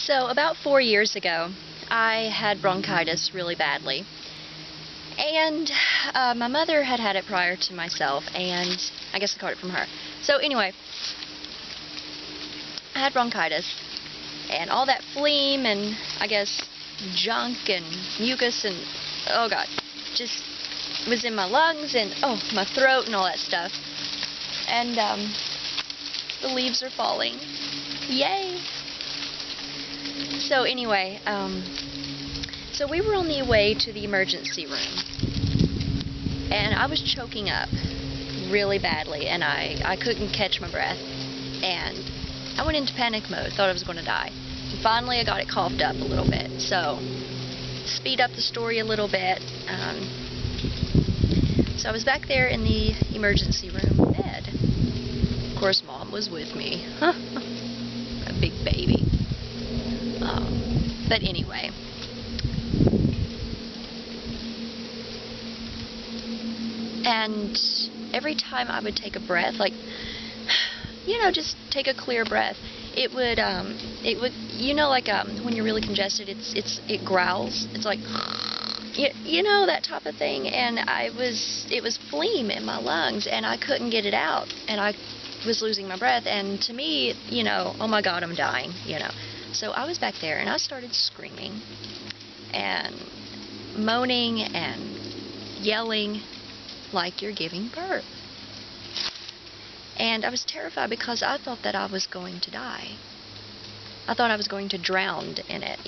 So about 4 years ago, I had bronchitis really badly. And my mother had had it prior to myself, and I guess I caught it from her. So anyway, I had bronchitis, and all that phlegm and, I guess, junk and mucus and, oh god, just was in my lungs and, oh, my throat and all that stuff. And the leaves are falling. Yay! So anyway, so we were on the way to the emergency room, and I was choking up really badly, and I couldn't catch my breath, and I went into panic mode, thought I was going to die. And finally I got it coughed up a little bit, so speed up the story a little bit. So I was back there in the emergency room bed. Of course, Mom was with me. A big baby. But anyway, and every time I would take a breath, like, just take a clear breath, it would, like, when you're really congested, it growls. It's like, that type of thing. And it was phlegm in my lungs, and I couldn't get it out, and I was losing my breath, and to me, oh my god, I'm dying, So I was back there, and I started screaming and moaning and yelling like you're giving birth. And I was terrified because I thought that I was going to die. I thought I was going to drown in it,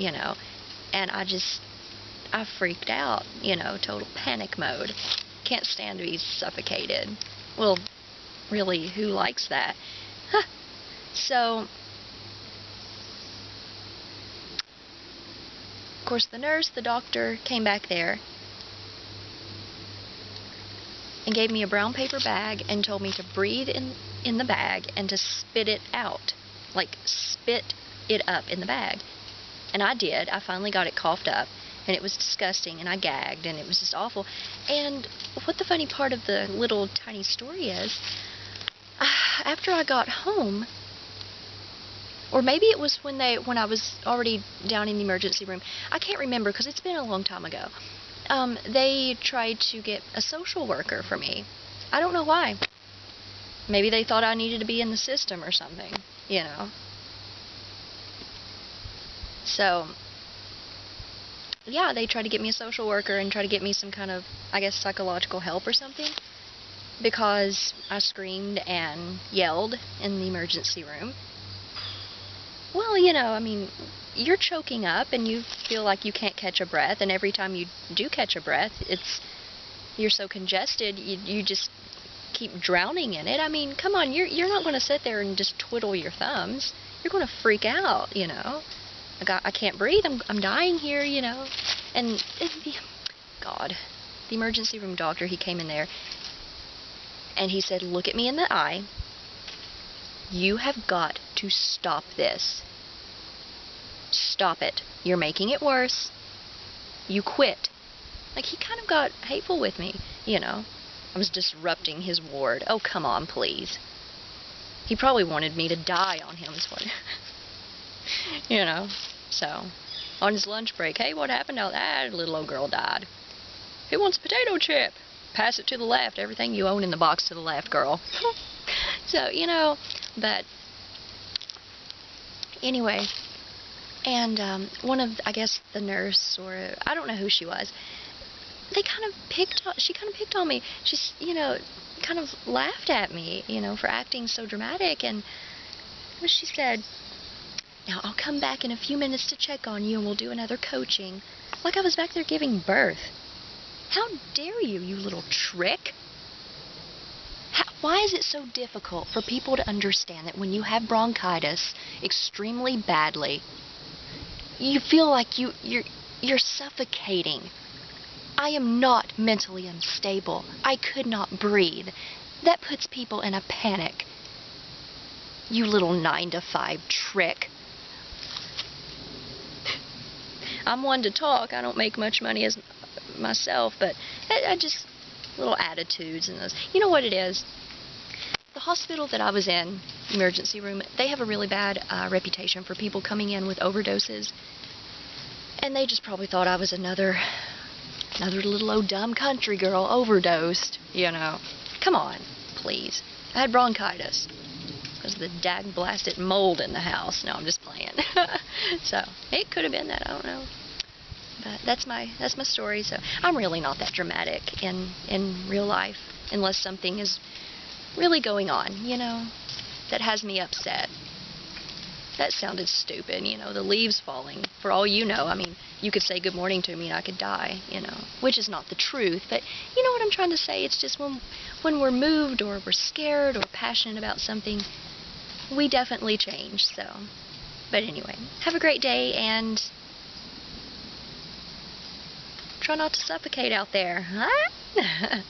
and I freaked out, total panic mode. Can't stand to be suffocated. Well, really, who likes that? Huh. So, of course, the nurse, the doctor came back there and gave me a brown paper bag and told me to breathe in the bag and to spit it out. Like, spit it up in the bag. And I did. I finally got it coughed up, and it was disgusting, and I gagged, and it was just awful. And what the funny part of the little tiny story is, after I got home, or maybe it was when I was already down in the emergency room, I can't remember because it's been a long time ago, they tried to get a social worker for me. I don't know why. Maybe they thought I needed to be in the system or something, So, yeah, they tried to get me a social worker and try to get me some kind of, I guess, psychological help or something, because I screamed and yelled in the emergency room. Well, I mean, you're choking up and you feel like you can't catch a breath, and every time you do catch a breath, you're so congested, you just keep drowning in it. I mean, come on, you're not going to sit there and just twiddle your thumbs. You're going to freak out, I can't breathe, I'm dying here, and God, the emergency room doctor, he came in there, and he said, look at me in the eye. You have got to stop this. Stop it. You're making it worse. You quit. Like, he kind of got hateful with me, I was disrupting his ward. Oh, come on, please. He probably wanted me to die on him, is what, So, on his lunch break, hey, what happened? Oh, that little old girl died. Who wants a potato chip? Pass it to the left. Everything you own in the box to the left, girl. So, but anyway, and one of, I guess, the nurse, or I don't know who she was, she kind of picked on me. She's, kind of laughed at me, for acting so dramatic, and she said, now I'll come back in a few minutes to check on you, and we'll do another coaching. Like I was back there giving birth. How dare you, you little trick? Why is it so difficult for people to understand that when you have bronchitis extremely badly, you feel like you're suffocating? I am not mentally unstable. I could not breathe. That puts people in a panic. You little 9-to-5 trick. I'm one to talk. I don't make much money as myself, but I just little attitudes and those. You know what it is? The hospital that I was in, emergency room, they have a really bad reputation for people coming in with overdoses. And they just probably thought I was another little old dumb country girl overdosed, you know. Come on, please. I had bronchitis because of the dag-blasted mold in the house. No, I'm just playing. So, it could have been that, I don't know. But that's my story. So, I'm really not that dramatic in real life unless something is really going on, you know, that has me upset. That sounded stupid, you know, the leaves falling. For all you know, I mean, you could say good morning to me and I could die, you know, which is not the truth. But you know what I'm trying to say? It's just when we're moved or we're scared or passionate about something, we definitely change, so. But anyway, have a great day and try not to suffocate out there, huh?